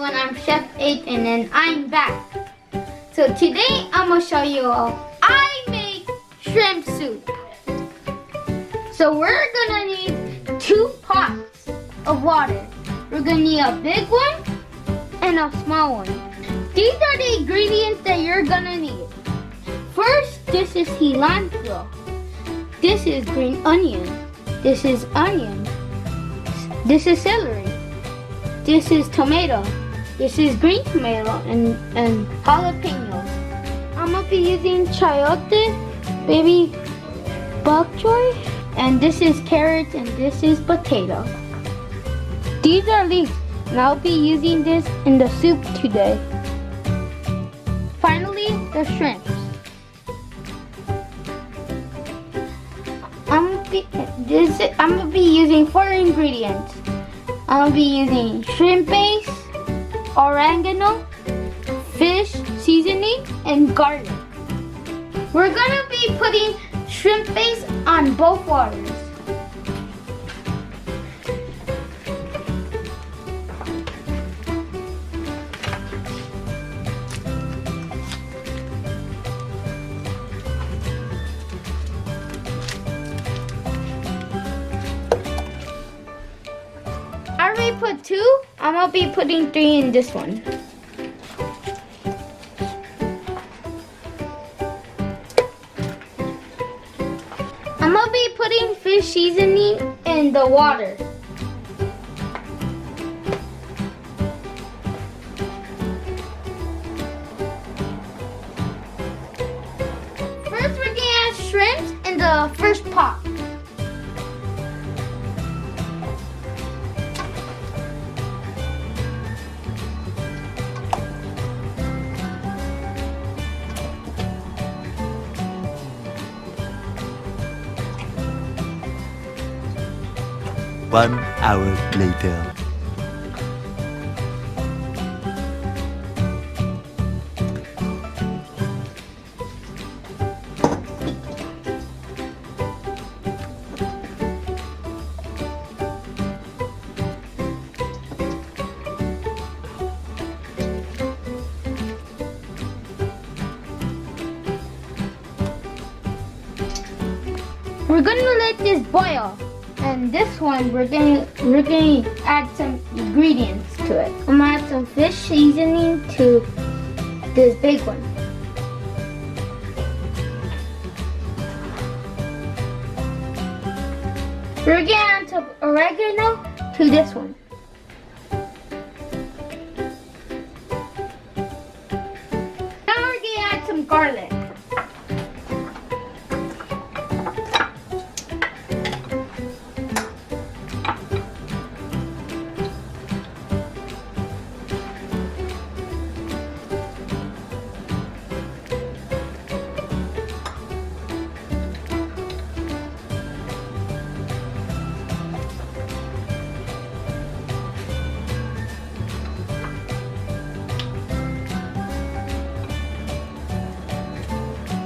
everyone, I'm Chef Athan and I'm back. So today I'm gonna show you how I make shrimp soup. So we're gonna need 2 pots of water. We're gonna need a big one and a small one. These are the ingredients that you're gonna need. First, this is cilantro. This is green onion. This is onion. This is celery. This is tomato. This is green tomato and jalapenos. I'm gonna be using chayote, baby bok choy, and this is carrots and this is potato. These are leeks, and I'll be using this in the soup today. Finally, the shrimps. I'm gonna be using 4 ingredients. I'm gonna be using shrimp base, oregano, fish seasoning, and garlic. We're gonna be putting shrimp base on both waters. I already put 2. I'm gonna be putting 3 in this one. I'm gonna be putting fish seasoning in the water. First, we're gonna add shrimps in the first pot. One hour later. We're gonna let this boil. And this one, we're gonna add some ingredients to it. I'm gonna add some fish seasoning to this big one. We're gonna add some oregano to this one. Now we're gonna add some garlic.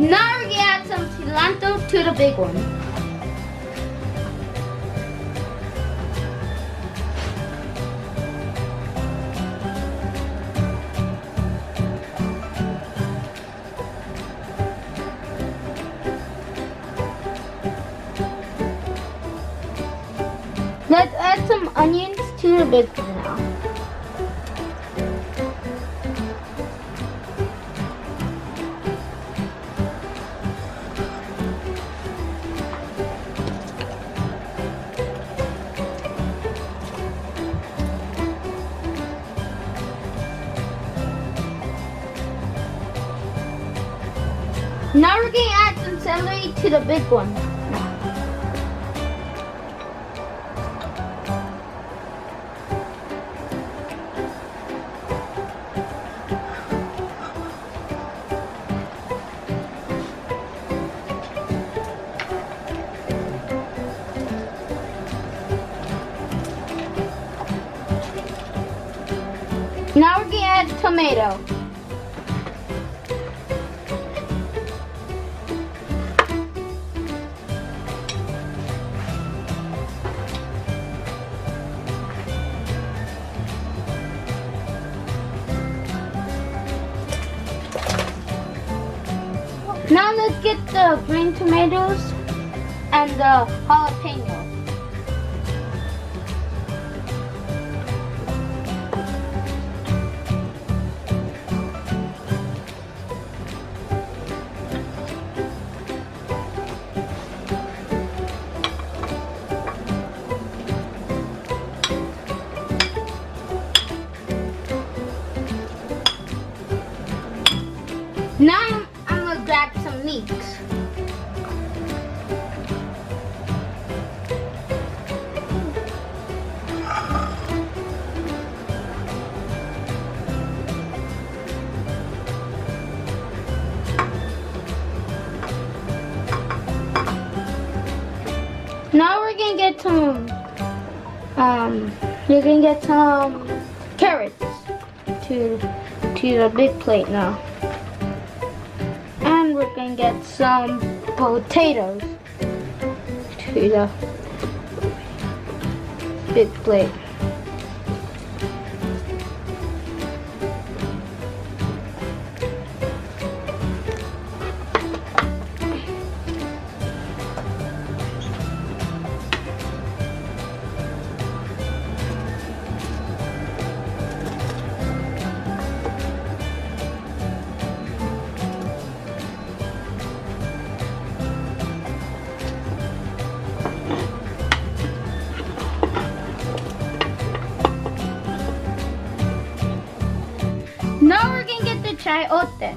Now we're gonna add some cilantro to the big one. Let's add some onions to the big one now. Now we're gonna add some celery to the big one. Now we're gonna add tomato. get the green tomatoes and the jalapeno. Now I'm gonna grab some meats. Now we're gonna get some carrots to the big plate now. And we're gonna get some potatoes to the big plate. Now we're gonna get the chayote.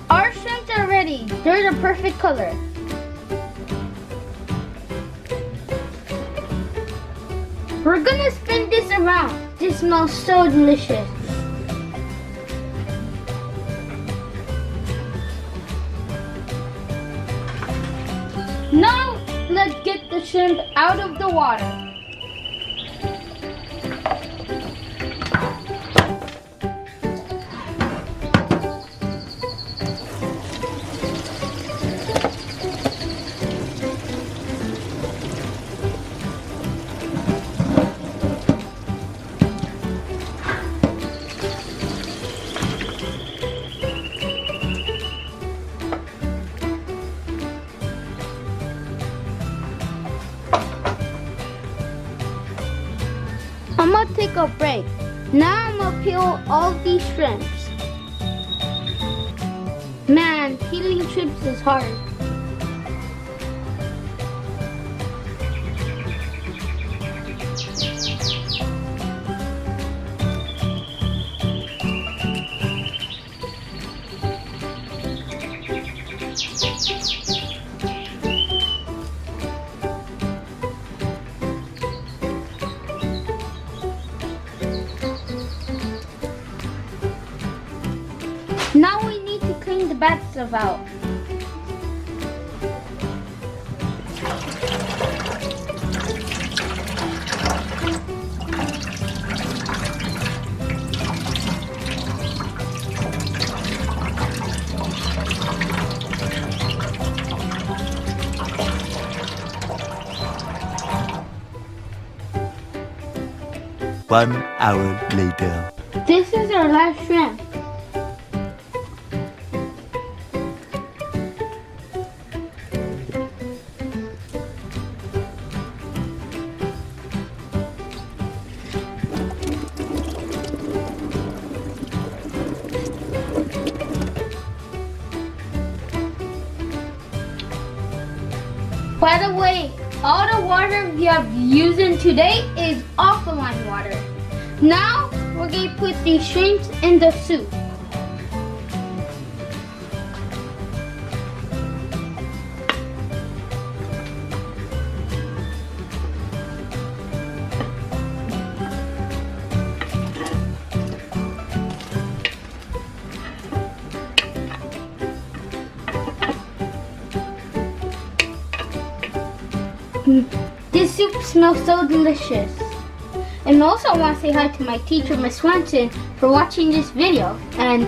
Our shrimps are ready. They're the perfect color. We're gonna spin this around. This smells so delicious. Now, let's get the shrimp out of the water. I'm gonna take a break. Now I'm gonna peel all these shrimps. Man, peeling shrimps is hard. Now we need to clean the bad stuff out. One hour later. This is our last shrimp. By the way, all the water we have using today is alkaline water. Now we're going to put these shrimps in the soup. This soup smells so delicious. And also I want to say hi to my teacher, Miss Swanson, for watching this video. And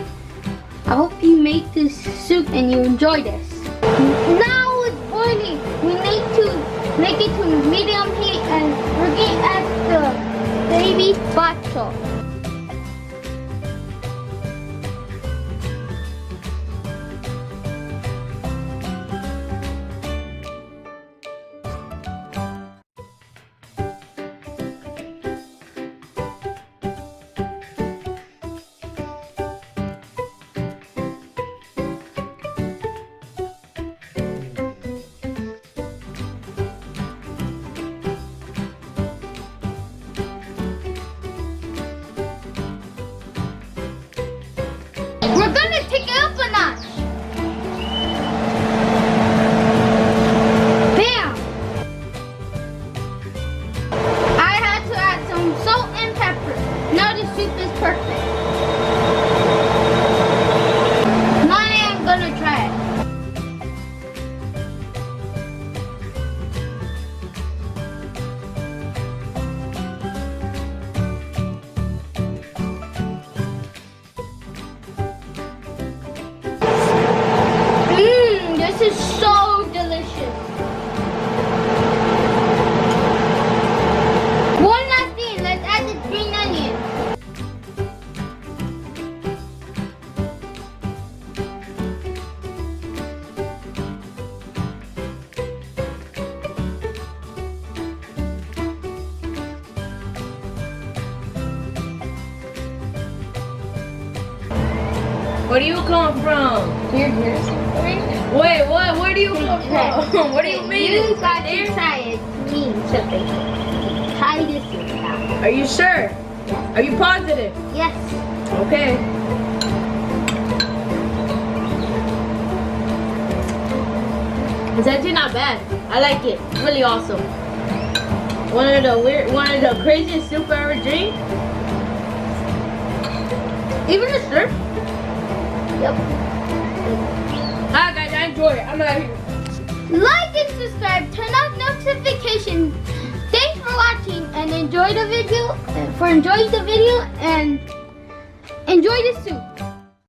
I hope you make this soup and you enjoy this. Now it's boiling. We need to make it to medium heat and we're going to add the baby bottle. We're gonna take it up a notch. Bam! I had to add some salt and pepper. Now the soup is perfect. Now I am gonna try it. This is so delicious. One last thing, let's add the green onion. Where do you come from? Here. Wait, what? Where do you come from? What do you mean? You got to try it. Me, something. Try this now. Are you sure? Are you positive? Yes. Okay. It's actually not bad. I like it. Really awesome. One of the craziest soup I ever drank. Even the surf. Yep. Alright guys, I enjoy it. I'm out here. Like and subscribe. Turn on notifications. Thanks for watching and enjoy the video. And enjoy the soup.